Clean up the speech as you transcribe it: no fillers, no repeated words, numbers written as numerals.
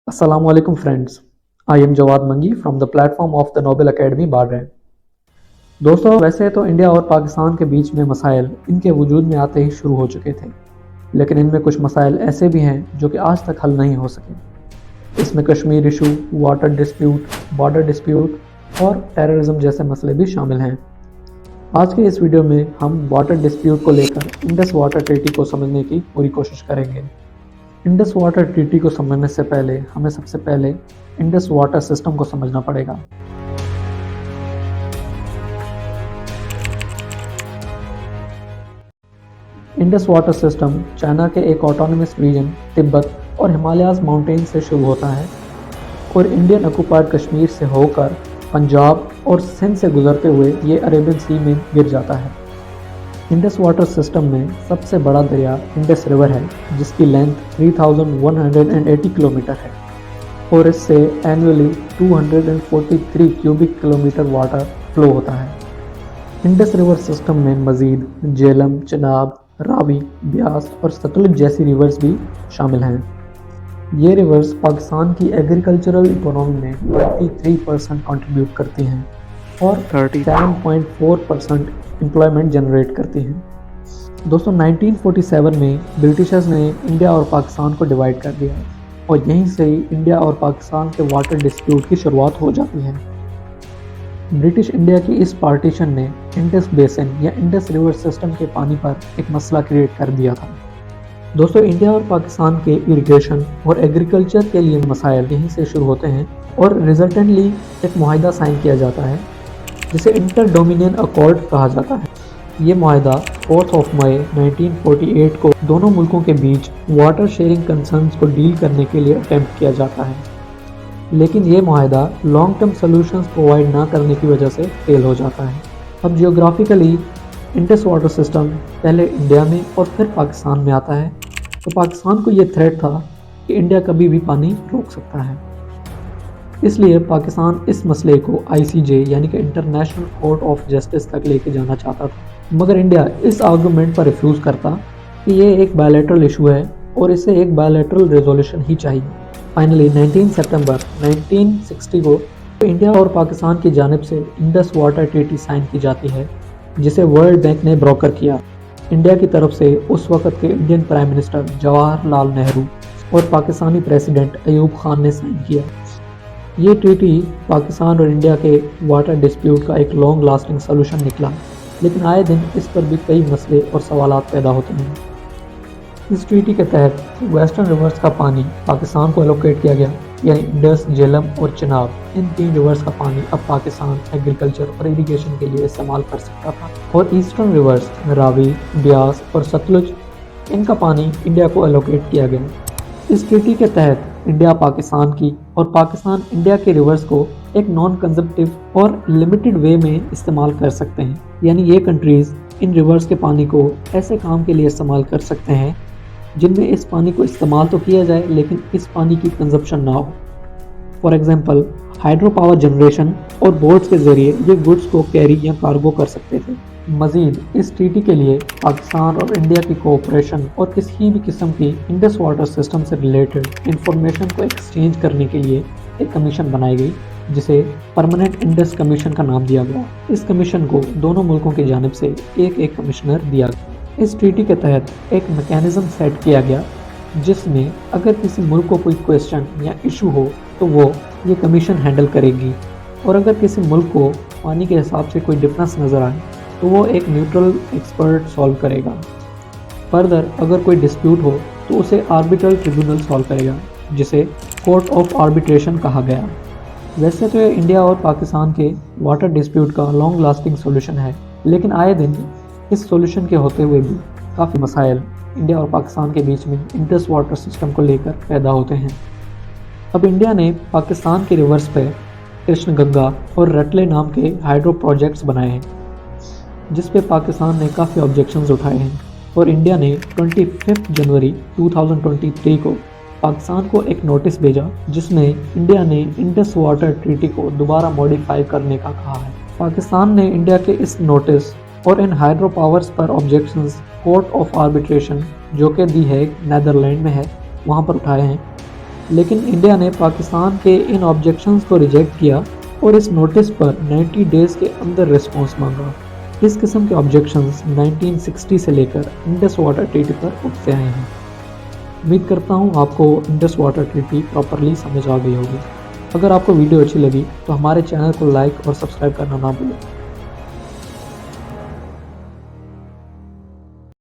Assalamu alaikum friends. I am Jawad Mangi from the platform of the Nobel Academy Bahrain. दोस्तों वैसे तो India और पाकिस्तान के बीच में मसाइल इनके वजूद में आते ही शुरू हो चुके थे, लेकिन इनमें कुछ मसाइल ऐसे भी हैं जो कि आज तक हल नहीं हो सके। इसमें Kashmir issue, water dispute, border dispute और टेररिज्म जैसे मसले भी शामिल हैं। आज के इस वीडियो में हम वाटर डिस्प्यूट को लेकर इंडस वाटर ट्रीटी को समझने की पूरी कोशिश करेंगे। इंडस वाटर ट्रीटी को समझने से पहले हमें सबसे पहले इंडस वाटर सिस्टम को समझना पड़ेगा। इंडस वाटर सिस्टम चाइना के एक ऑटोनमस रीजन तिब्बत और हिमालयाज माउंटेन से शुरू होता है और इंडियन ऑक्युपाइड कश्मीर से होकर पंजाब और सिंध से गुजरते हुए ये अरेबियन सी में गिर जाता है। इंडस वाटर सिस्टम में सबसे बड़ा दरिया इंडस रिवर है जिसकी लेंथ 3180 किलोमीटर है और इससे annually 243 cubic kilometre water flow होता है। इंडस रिवर सिस्टम में मज़ीद झेलम, चिनाब, रावी, ब्यास और सतलुज जैसी रिवर्स भी शामिल हैं। ये रिवर्स पाकिस्तान की एग्रीकल्चरल इकोनॉमी में 23% कंट्रीब्यूट करती हैं और 37.4% एम्प्लॉयमेंट जनरेट करती हैं। दोस्तों 1947 में ब्रिटिशर्स ने इंडिया और पाकिस्तान को डिवाइड कर दिया और यहीं से ही इंडिया और पाकिस्तान के वाटर डिस्प्यूट की शुरुआत हो जाती है। ब्रिटिश इंडिया की इस पार्टीशन ने इंडस बेसिन या इंडस रिवर सिस्टम के पानी पर एक मसला क्रिएट कर दिया था। दोस्तों इंडिया और पाकिस्तान के इरिगेशन और एग्रीकल्चर के लिए मसाइल यहीं से शुरू होते हैं और रिजल्टेंटली एक मुआहिदा साइन किया जाता है जिसे इंटर डोमिनियन अकॉर्ड कहा जाता है। ये मुआहिदा 4 मई 1948 को दोनों मुल्कों के बीच वाटर शेयरिंग कंसर्न्स को डील करने के लिए अटेम्प्ट किया जाता है, लेकिन ये मुआहिदा लॉन्ग टर्म सॉल्यूशंस प्रोवाइड ना करने की वजह से फेल हो जाता है। अब जियोग्राफिकली इंडस वाटर सिस्टम पहले इंडिया में और फिर पाकिस्तान में आता है, तो पाकिस्तान को ये थ्रेट था कि इंडिया कभी भी पानी रोक सकता है। इसलिए पाकिस्तान इस मसले को ICJ यानी कि इंटरनेशनल कोर्ट ऑफ जस्टिस तक लेके जाना चाहता था, मगर इंडिया इस आर्गूमेंट पर रिफ्यूज़ करता कि ये एक बायलैटरल इशू है और इसे एक बायलैटरल रेजोल्यूशन ही चाहिए। फाइनली 19 सितंबर 1960 को इंडिया और पाकिस्तान की जानिब से इंडस वाटर ट्रीटी साइन की जाती है जिसे वर्ल्ड बैंक ने ब्रोकर किया। इंडिया की तरफ से उस वक़्त के Indian prime minister Jawaharlal Nehru और पाकिस्तानी प्रेसिडेंट अयूब खान ने साइन किया। ये ट्रीटी पाकिस्तान और इंडिया के वाटर डिस्प्यूट का एक लॉन्ग लास्टिंग सोल्यूशन निकला, लेकिन आए दिन इस पर भी कई मसले और सवालात पैदा होते हैं। इस ट्रीटी के तहत वेस्टर्न रिवर्स का पानी पाकिस्तान को एलोकेट किया गया, यानी इंडस, झेलम और चिनाब, इन 3 रिवर्स का पानी अब पाकिस्तान एग्रीकल्चर और इरिगेशन के लिए इस्तेमाल कर सकता था और ईस्टर्न रिवर्स रावी, ब्यास और सतलुज, इनका पानी इंडिया को एलोकेट किया गया। इस ट्रीटी के तहत इंडिया पाकिस्तान की और पाकिस्तान इंडिया के रिवर्स को एक नॉन कंजप्टिव और लिमिटेड वे में इस्तेमाल कर सकते हैं, यानी ये कंट्रीज़ इन रिवर्स के पानी को ऐसे काम के लिए इस्तेमाल कर सकते हैं जिनमें इस पानी को इस्तेमाल तो किया जाए लेकिन इस पानी की कंजप्शन ना हो। For example hydro power generation और बोट्स के ज़रिए ये गुड्स को कैरी या कार्गो कर सकते थे। मज़ीद इस ट्रीटी के लिए पाकिस्तान और इंडिया की कोऑपरेशन और किसी भी किस्म की इंडस वाटर सिस्टम से रिलेटेड इंफॉर्मेशन को एक्सचेंज करने के लिए एक कमीशन बनाई गई जिसे परमानेंट इंडस कमीशन का नाम दिया गया। इस कमीशन को दोनों मुल्कों की जानिब से एक कमिश्नर दिया गया। इस ट्रीटी के तहत एक मैकेनिज्म सेट किया गया जिसमें अगर किसी मुल्क को कोई क्वेश्चन या इशू हो तो वो ये कमीशन हैंडल करेगी, और अगर किसी मुल्क को पानी के हिसाब से कोई डिफरेंस नज़र आए तो वो एक न्यूट्रल एक्सपर्ट सॉल्व करेगा। फर्दर अगर कोई डिस्प्यूट हो तो उसे आर्बिट्रल ट्रिब्यूनल सॉल्व करेगा जिसे कोर्ट ऑफ आर्बिट्रेशन कहा गया। वैसे तो ये इंडिया और पाकिस्तान के वाटर डिस्प्यूट का लॉन्ग लास्टिंग सॉल्यूशन है, लेकिन आए दिन इस सॉल्यूशन के होते हुए भी काफ़ी मसाइल इंडिया और पाकिस्तान के बीच में इंडस वाटर सिस्टम को लेकर पैदा होते हैं। अब इंडिया ने पाकिस्तान के रिवर्स पे कृष्ण गंगा और रटले नाम के हाइड्रो प्रोजेक्ट्स बनाए हैं जिस पे पाकिस्तान ने काफ़ी ऑब्जेक्शंस उठाए हैं और इंडिया ने 25 जनवरी 2023 को पाकिस्तान को एक नोटिस भेजा जिसमें इंडिया ने इंडस वाटर ट्रीटी को दोबारा मॉडिफाई करने का कहा है। पाकिस्तान ने इंडिया के इस नोटिस और इन हाइड्रो पावर्स पर ऑब्जेक्शंस कोर्ट ऑफ आर्बिट्रेशन जो कि दी है नेदरलैंड में है वहाँ पर उठाए हैं لیکن انڈیا نے پاکستان کے ان آبجیکشنز کو ریجیکٹ کیا اور اس نوٹس پر 90 ڈیز کے اندر رسپانس مانگا۔ اس قسم کے آبجیکشنز 1960 سے لے کر انڈس واٹر ٹریٹی پر اٹھتے آئے ہیں۔ امید کرتا ہوں آپ کو انڈس واٹر ٹریٹی پراپرلی سمجھ آ گئی ہوگی۔ اگر آپ کو ویڈیو اچھی لگی تو ہمارے چینل کو لائک اور سبسکرائب کرنا نہ بھولیں۔